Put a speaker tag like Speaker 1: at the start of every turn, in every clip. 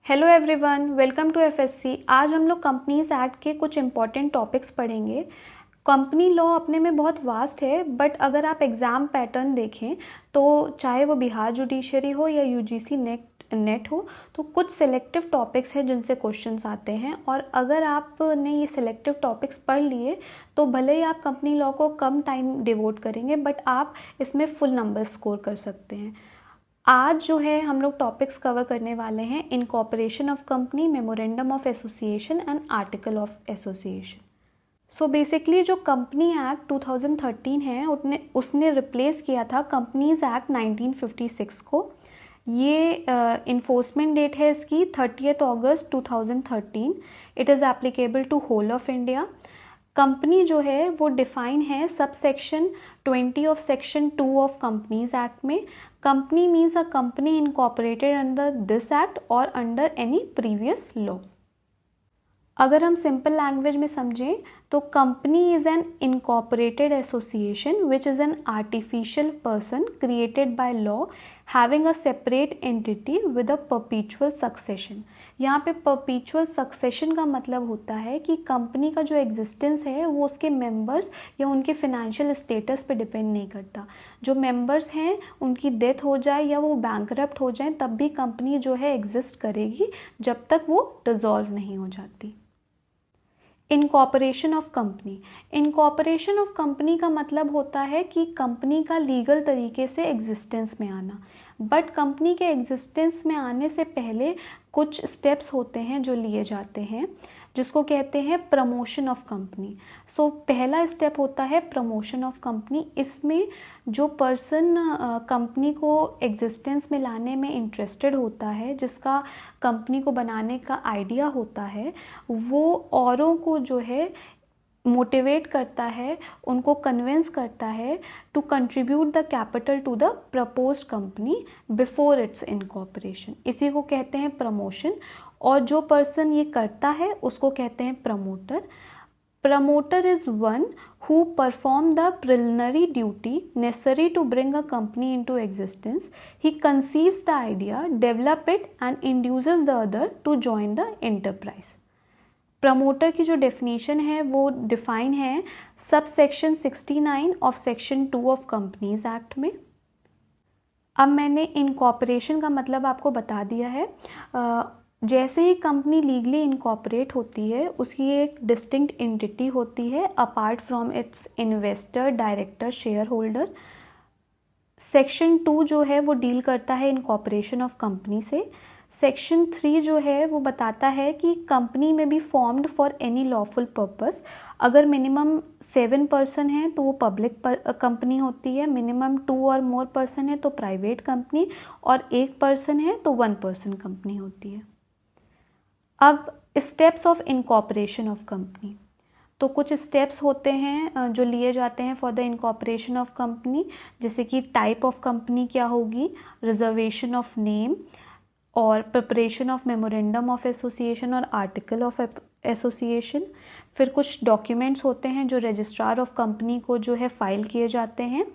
Speaker 1: Hello everyone, welcome to FSC. आज हम लोग कंपनीज एक्ट के कुछ इंपॉर्टेंट टॉपिक्स पढ़ेंगे। कंपनी लॉ अपने में बहुत वास्ट है, बट अगर आप एग्ज़ाम पैटर्न देखें तो चाहे वो बिहार जुडिशरी हो या यूजीसी नेट हो, तो कुछ सेलेक्टिव टॉपिक्स हैं जिनसे क्वेश्चंस आते हैं। और अगर आपने ये सेलेक्टिव टॉपिक्स पढ़ लिए तो भले ही आप कंपनी लॉ को कम टाइम डिवोट करेंगे, बट आप इसमें फुल नंबर स्कोर कर सकते हैं। आज जो है हम लोग टॉपिक्स कवर करने वाले हैं: incorporation of company, memorandum of association and article of association. So basically जो कंपनी एक्ट 2013 है उसने रिप्लेस किया था कंपनीज एक्ट 1956 को। ये इन्फोर्समेंट डेट है इसकी 30 अगस्त 2013। It is applicable to whole of India. Company जो है वो डिफाइन है sub section 20 of section 2 of companies act में। Company means a company incorporated under this act और अंडर एनी प्रीवियस लॉ। अगर हम सिंपल लैंग्वेज में समझें तो company is an incorporated association which is an artificial person created by law having a separate entity with a perpetual succession. यहाँ पे परपीचुअल succession का मतलब होता है कि कंपनी का जो एग्जिस्टेंस है वो उसके मेंबर्स या उनके फिनेंशियल स्टेटस पे डिपेंड नहीं करता। जो मेंबर्स हैं उनकी डेथ हो जाए या वो बैंकरप्ट हो जाए तब भी कंपनी जो है एग्जिस्ट करेगी, जब तक वो डिसॉल्व नहीं हो जाती। Incorporation of company. Incorporation of company का मतलब होता है कि कंपनी का लीगल तरीके से एग्जिस्टेंस में आना। बट कंपनी के एग्जिस्टेंस में आने से पहले कुछ स्टेप्स होते हैं जो लिए जाते हैं, जिसको कहते हैं प्रमोशन ऑफ कंपनी। सो पहला स्टेप होता है प्रमोशन ऑफ कंपनी। इसमें जो पर्सन कंपनी को एग्जिस्टेंस में लाने में इंटरेस्टेड होता है, जिसका कंपनी को बनाने का आइडिया होता है, वो औरों को जो है मोटिवेट करता है, उनको कन्विंस करता है to contribute the capital to the proposed company before its incorporation. इसी को कहते हैं प्रमोशन। और जो पर्सन ये करता है उसको कहते हैं promoter. Promoter is one who perform the preliminary duty necessary to bring a company into existence. He conceives the idea, develop it and induces the other to join the enterprise. Promoter की जो definition है वो define है sub section 69 of section 2 of companies act में। अब मैंने incorporation का मतलब आपको बता दिया है। जैसे ही कंपनी लीगली इनकॉर्पोरेट होती है उसकी एक डिस्टिंक्ट एंटिटी होती है apart from its investor, director, share holder. Section 2 जो है वो डील करता है इनकॉर्पोरेशन ऑफ कंपनी से। सेक्शन 3 जो है वो बताता है कि कंपनी में be formed for any lawful purpose. अगर मिनिमम 7 पर्सन है तो वो पब्लिक कंपनी होती है, मिनिमम 2 और मोर पर्सन है तो प्राइवेट कंपनी, और 1 पर्सन है तो 1 पर्सन कंपनी होती है। अब steps of incorporation of company. तो कुछ स्टेप्स होते हैं जो लिए जाते हैं for the incorporation of company, जैसे कि टाइप ऑफ कंपनी क्या होगी, रिजर्वेशन ऑफ नेम, और preparation of memorandum of association और आर्टिकल ऑफ एसोसिएशन। फिर कुछ डॉक्यूमेंट्स होते हैं जो रजिस्ट्रार ऑफ कंपनी को जो है फाइल किए जाते हैं,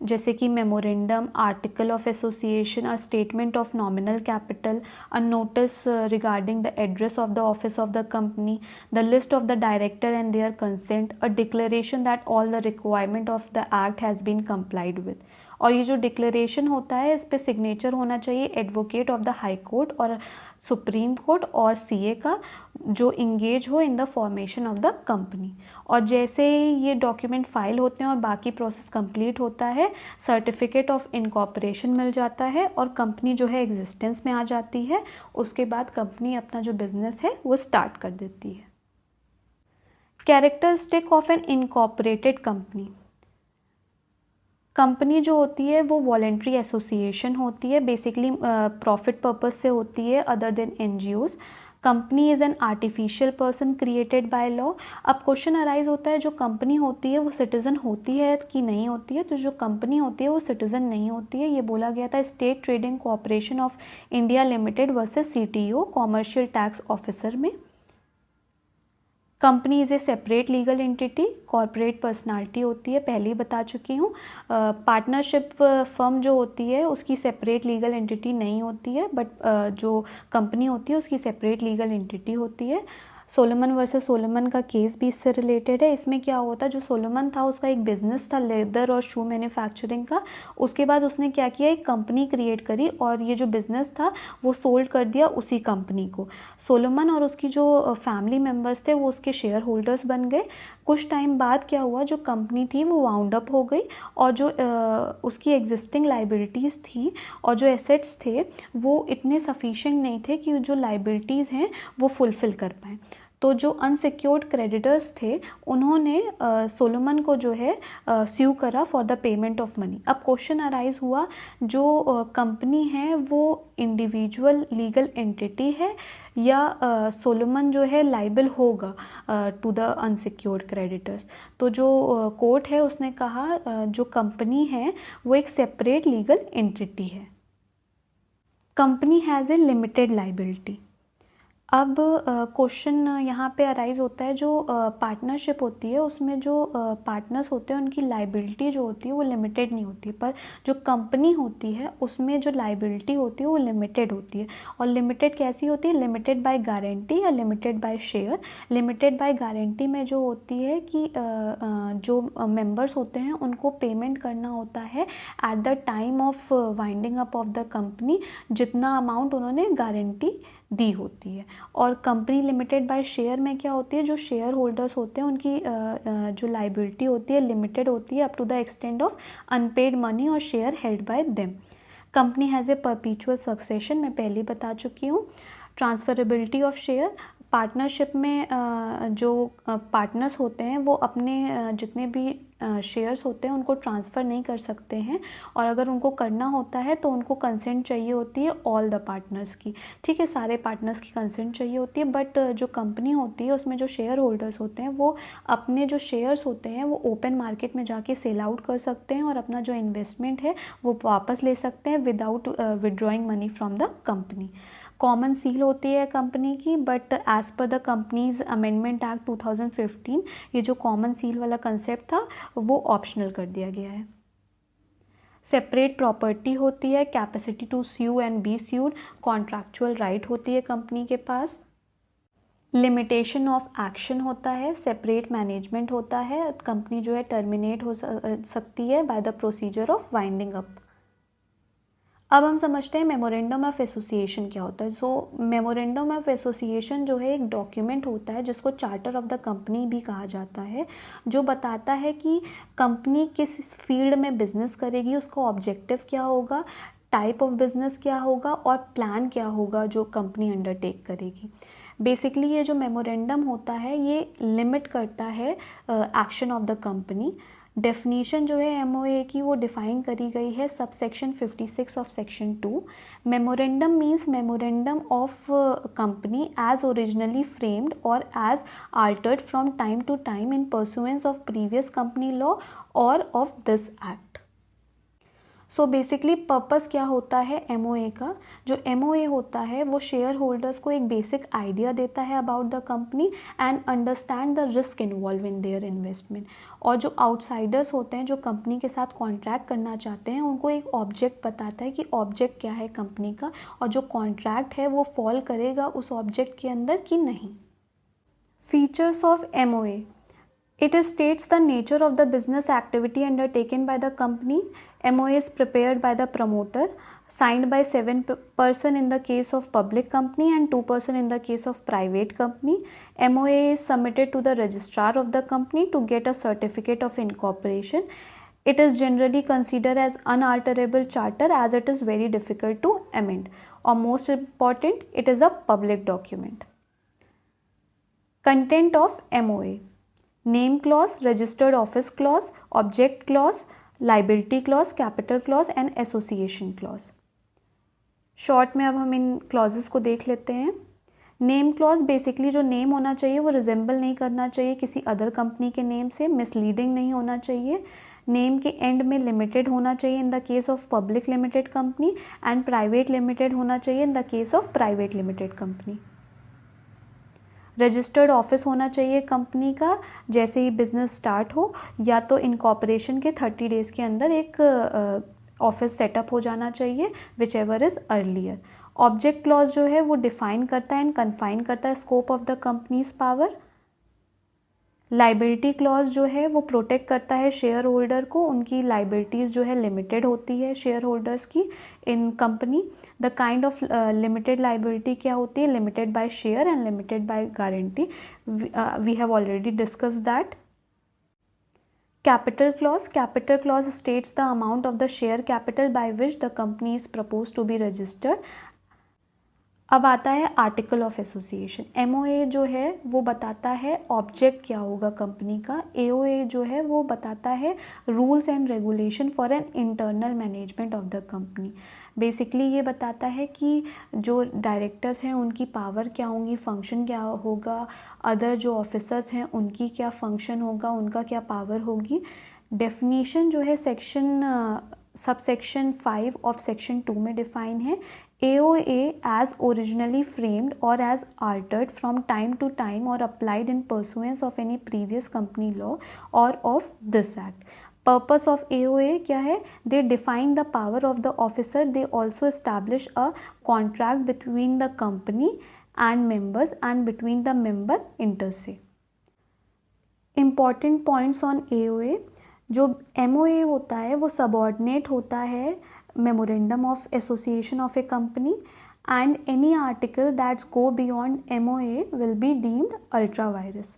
Speaker 1: जैसे कि memorandum, article of association, a statement of nominal capital, a notice regarding the address of the office of the company, the list of the director and their consent, a declaration that all the requirement of the act has been complied with. और ये जो declaration होता है इस पर signature होना चाहिए advocate of the high court और सुप्रीम कोर्ट और सीए का, जो इंगेज हो in the formation of the company. और जैसे ये डॉक्यूमेंट फाइल होते हैं और बाकी प्रोसेस कंप्लीट होता है, सर्टिफिकेट ऑफ इनकॉर्पोरेशन मिल जाता है और कंपनी जो है एग्जिस्टेंस में आ जाती है। उसके बाद कंपनी अपना जो बिजनेस है वो स्टार्ट कर देती है। Characteristic of an incorporated company. Company जो होती है वो वॉलेंट्री एसोसिएशन होती है, बेसिकली प्रॉफिट पर्पस से होती है other than NGOs. Company is an artificial person created by law. अब क्वेश्चन अराइज होता है जो कंपनी होती है वो सिटीज़न होती है कि नहीं होती है। तो जो कंपनी होती है वो सिटीज़न नहीं होती है। ये बोला गया था state trading corporation of India limited versus CTO, commercial tax officer में। Company is a separate legal entity, corporate personality होती है, पहले ही बता चुकी हूँ। पार्टनरशिप फर्म जो होती है उसकी सेपरेट लीगल एंटिटी नहीं होती है, बट जो कंपनी होती है उसकी सेपरेट लीगल एंटिटी होती है। सोलोमन वर्सेस सोलोमन का केस भी इससे रिलेटेड है। इसमें क्या होता, जो सोलोमन था उसका एक बिजनेस था लेदर और शू मैन्युफैक्चरिंग का। उसके बाद उसने क्या किया, एक कंपनी क्रिएट करी और ये जो बिज़नेस था वो सोल्ड कर दिया उसी कंपनी को। सोलोमन और उसकी जो फैमिली मेम्बर्स थे वो उसके शेयर होल्डर्स बन गए। कुछ टाइम बाद क्या हुआ, जो कंपनी थी वो वाउंड अप हो गई और जो उसकी एग्जिस्टिंग लाइबिलिटीज़ थी और जो एसेट्स थे वो इतने सफिशिएंट नहीं थे कि जो लाइबिलिटीज़ हैं वो फुलफ़िल कर पाएँ। तो जो अनसिक्योर्ड क्रेडिटर्स थे उन्होंने सोलोमन को जो है स्यू करा for the payment of money. अब क्वेश्चन अराइज हुआ, जो कंपनी है वो इंडिविजुअल लीगल एंटिटी है या सोलोमन जो है लाइबल होगा टू द अनसिक्योर्ड क्रेडिटर्स। तो जो कोर्ट है उसने कहा जो कंपनी है वो एक सेपरेट लीगल एंटिटी है। Company has A limited liability. अब क्वेश्चन यहाँ पे अराइज होता है, जो पार्टनरशिप होती है उसमें जो पार्टनर्स होते हैं उनकी लाइबिलिटी जो होती है वो लिमिटेड नहीं होती, पर जो कंपनी होती है उसमें जो लाइबिलिटी होती है वो लिमिटेड होती है। और लिमिटेड कैसी होती है, लिमिटेड बाय गारंटी या limited by share. Limited by guarantee में जो होती है कि जो मेंबर्स होते हैं उनको पेमेंट करना होता है at the time of winding up of the company, जितना अमाउंट उन्होंने गारंटी दी होती है। और कंपनी लिमिटेड बाय शेयर में क्या होती है, जो शेयर होल्डर्स होते हैं उनकी जो लाइबिलिटी होती है लिमिटेड होती है up to the extent of unpaid money और share held by them. Company has a perpetual succession, मैं पहले बता चुकी हूँ। ट्रांसफरेबिलिटी ऑफ शेयर, पार्टनरशिप में जो पार्टनर्स होते हैं वो अपने जितने भी शेयर्स होते हैं उनको ट्रांसफ़र नहीं कर सकते हैं, और अगर उनको करना होता है तो उनको कंसेंट चाहिए होती है ऑल द पार्टनर्स की। ठीक है, सारे पार्टनर्स की कंसेंट चाहिए होती है, बट जो कंपनी होती है उसमें जो शेयर होल्डर्स होते हैं वो अपने जो शेयर्स होते हैं वो ओपन मार्केट में जाके सेल आउट कर सकते हैं और अपना जो इन्वेस्टमेंट है वो वापस ले सकते हैं without withdrawing money from the company. Common seal होती है कंपनी की, but as per the companies amendment act 2015 ये जो कॉमन सील वाला कंसेप्ट था वो ऑप्शनल कर दिया गया है। सेपरेट प्रॉपर्टी होती है, capacity to sue and be sued, contractual right होती है कंपनी के पास। लिमिटेशन ऑफ एक्शन होता है, सेपरेट मैनेजमेंट होता है, कंपनी जो है टर्मिनेट हो सकती है by the procedure of winding up. अब हम समझते हैं मेमोरेंडम ऑफ एसोसिएशन क्या होता है। सो मेमोरेंडम ऑफ एसोसिएशन जो है एक डॉक्यूमेंट होता है जिसको चार्टर ऑफ द कंपनी भी कहा जाता है, जो बताता है कि कंपनी किस फील्ड में बिजनेस करेगी, उसका ऑब्जेक्टिव क्या होगा, टाइप ऑफ बिजनेस क्या होगा और प्लान क्या होगा जो कंपनी अंडरटेक करेगी। बेसिकली ये जो मेमोरेंडम होता है ये लिमिट करता है action of the company. Definition जो है एमओए की वो डिफाइन करी गई है subsection 56 of section 2। Memorandum means memorandum of company as originally framed और as altered from time to time in pursuance of previous company law और of this act. So basically purpose क्या होता है एमओए का, जो एमओए होता है वो शेयर होल्डर्स को एक बेसिक आइडिया देता है about the company and understand the risk involve in their investment. और जो आउटसाइडर्स होते हैं जो कंपनी के साथ कॉन्ट्रैक्ट करना चाहते हैं उनको एक ऑब्जेक्ट बताता है कि ऑब्जेक्ट क्या है कंपनी का और जो कॉन्ट्रैक्ट है वो फॉल करेगा उस ऑब्जेक्ट के अंदर कि नहीं। Features of MOA, it states the nature of the business activity undertaken by the company. MOA is prepared by the promoter, signed by 7 person in the case of public company and 2 person in the case of private company. MOA is submitted to the registrar of the company to get a certificate of incorporation. It is generally considered as unalterable charter as it is very difficult to amend. Or most important, it is a public document. Content of MOA: name clause, registered office clause, object clause, liability clause, capital clause and association clause. Short में अब हम इन clauses को देख लेते हैं। Name clause, basically जो name होना चाहिए वो रिजेंबल नहीं करना चाहिए किसी अदर कंपनी के नेम से, मिसलीडिंग नहीं होना चाहिए। नेम के एंड में लिमिटेड होना चाहिए in the case of public limited company and private limited होना चाहिए in the case of private limited company. Registered office होना चाहिए कंपनी का जैसे ही बिजनेस स्टार्ट हो, या तो इनकॉर्पोरेशन के 30 डेज़ के अंदर एक ऑफिस सेटअप हो जाना चाहिए, which ever is earlier. Object clause जो है वो डिफाइन करता है एंड कन्फाइन करता है scope of the companies power. Liability clause जो है वो प्रोटेक्ट करता है शेयर होल्डर को, उनकी लाइबिलिटीज़ जो है लिमिटेड होती है शेयर होल्डर्स की in company. The kind of limited liability क्या होती है? Limited by share and limited by guarantee. We have already discuss that. Capital clause. Capital clause states the amount of the share capital by which the company is proposed to be registered. अब आता है article of association. MOA जो है वो बताता है object क्या होगा कंपनी का। एओए जो है वो बताता है rules and regulation for an internal management of the company. Basically ये बताता है कि जो डायरेक्टर्स हैं उनकी पावर क्या होंगी, फंक्शन क्या होगा, अदर जो ऑफिसर्स हैं उनकी क्या फंक्शन होगा, उनका क्या पावर होगी। डेफिनीशन जो है सबसेक्शन 5 ऑफ सेक्शन 2 में डिफाइन है। AOA as originally framed or as altered from time to time or applied in pursuance of any previous company law or of this act. Purpose of AOA क्या है? They define the power of the officer. They also establish a contract between the company and members and between the member inter se. Important points on AOA. जो MOA होता है वो subordinate होता है memorandum of association of A company, and any article that's go beyond MOA will be deemed ultra vires.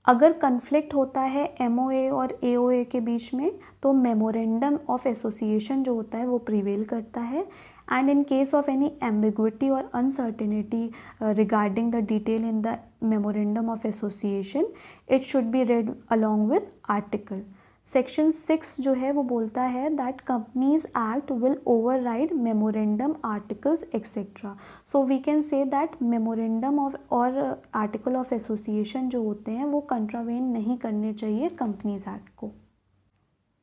Speaker 1: अगर conflict होता है MOA और AOA के बीच में तो मेमोरेंडम ऑफ एसोसिएशन जो होता है वो प्रिवेल करता है, and in case of any ambiguity और uncertainty regarding the detail in the memorandum of association it should be read along with article. Section 6 जो है वो बोलता है that companies act will override memorandum articles etcetera. So we can say that memorandum of और article of association जो होते हैं वो कंट्रावेन नहीं करने चाहिए कंपनीज एक्ट को।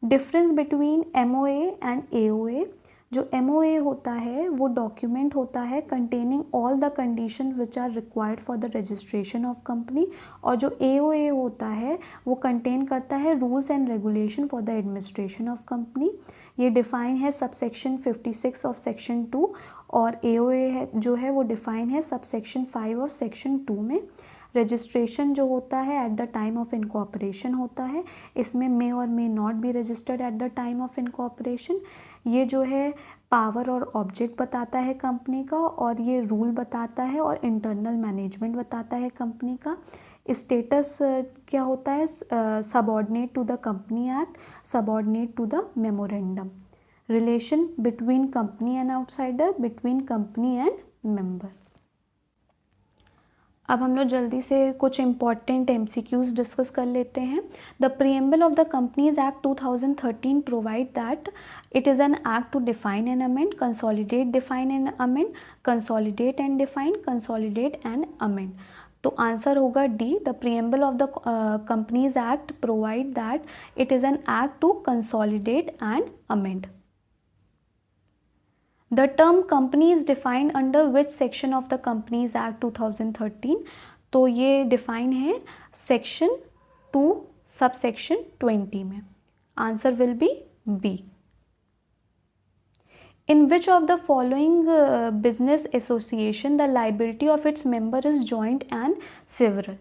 Speaker 1: Difference between MOA and AOA। जो MOA होता है वो डॉक्यूमेंट होता है containing all the condition which are required for the registration of company, और जो AOA होता है वो कंटेन करता है rules and regulation for the administration of company. ये डिफाइन है सबसेक्शन 56 ऑफ सेक्शन 2, और AOA जो है वो डिफाइन है सबसेक्शन 5 ऑफ सेक्शन 2 में। रजिस्ट्रेशन जो होता है at the time of incorporation होता है, इसमें मे और may not be registered at the time of incorporation. ये जो है पावर और ऑब्जेक्ट बताता है कंपनी का, और ये रूल बताता है और इंटरनल मैनेजमेंट बताता है कंपनी का। स्टेटस क्या होता है? Subordinate to the company act, subordinate to the memorandum. Relation between company and outsider, between company and member. अब हम लोग जल्दी से कुछ इम्पॉर्टेंट MCQs डिस्कस कर लेते हैं। The preamble of the companies act 2013 provide that it is an act to define and amend, consolidate, define and amend, consolidate and define, consolidate and amend. तो आंसर होगा D. The preamble of the companies act provide that it is an act to consolidate and amend. The term company is defined under which section of the Companies Act 2013? तो ये define है section 2 subsection 20 में। Answer will be B. In which of the following business association the liability of its member is joint and several?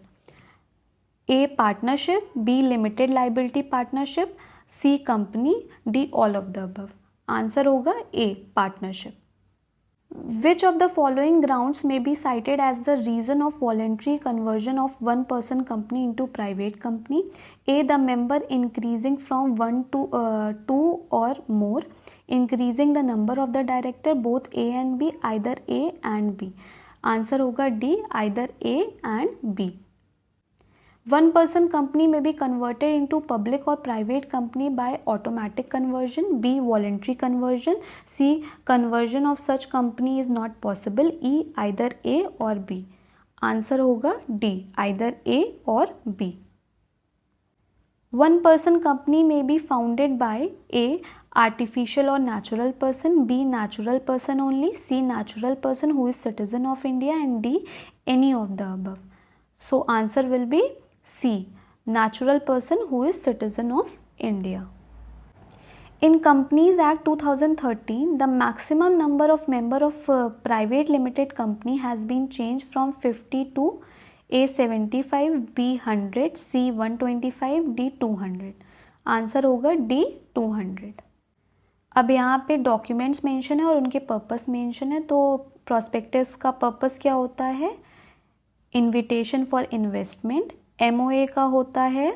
Speaker 1: A. Partnership, B. Limited liability partnership, C. Company, D. All of the above. Answer होगा A, partnership. Which of the following grounds में be cited as the reason of voluntary conversion of one person company into private company? A. The member increasing from 1 to 2 और मोर, increasing the number of the director, both A and B, either A and B. Answer होगा D, either A and B. One person company may be converted into public or private company by automatic conversion, B. voluntary conversion, C. conversion of such company is not possible, E. either A or B. Answer होगा D, either A or B. One person company may be founded by A. artificial or natural person, B. natural person only, C. natural person who is citizen of India, and D. any of the above. So answer will be C, natural person who is citizen of India. In Companies Act 2013, the maximum number of member of private limited company has been changed from 50 to A 75, B 100, C 125, D 200. Answer होगा D 200. अब यहाँ पे documents mention है और उनके purpose mention है. तो prospectus का पर्पस क्या होता है? Invitation for investment. MOA का होता है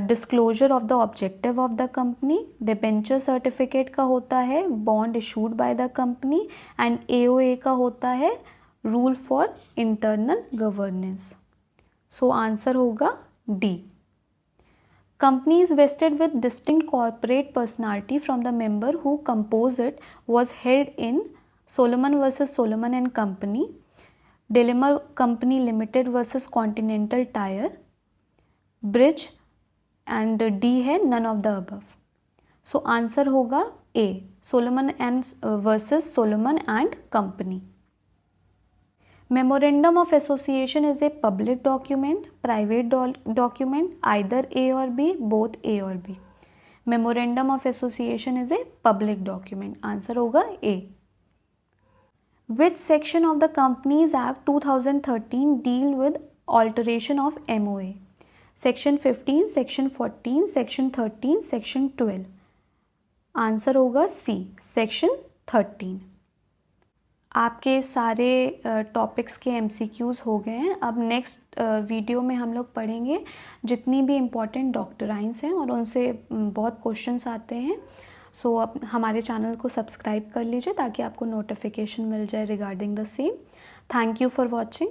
Speaker 1: disclosure of the objective of the company. Debenture certificate का होता है bond issued by the company. And AOA का होता है rule for internal governance. So answer होगा D. Company is vested with distinct corporate personality from the member who compose it was held in Solomon versus Solomon and Company, Dilemma Company Limited versus Continental Tire, Bridge, and D है none of the above. So answer होगा A, Solomon and versus Solomon and Company. Memorandum of Association is a public document, private document, either A or B, both A or B. Memorandum of Association is a public document. Answer होगा A. Which section of the Companies Act 2013 deal with alteration of MOA? Section 15, Section 14, Section 13, Section 12. Answer होगा C, Section 13. आपके सारे topics के MCQs हो गए हैं. अब next video में हम लोग पढ़ेंगे जितनी भी इम्पॉर्टेंट डॉक्ट्राइन्स हैं और उनसे बहुत क्वेश्चंस आते हैं. सो अब हमारे चैनल को सब्सक्राइब कर लीजिए ताकि आपको नोटिफिकेशन मिल जाए regarding the same. Thank you for watching.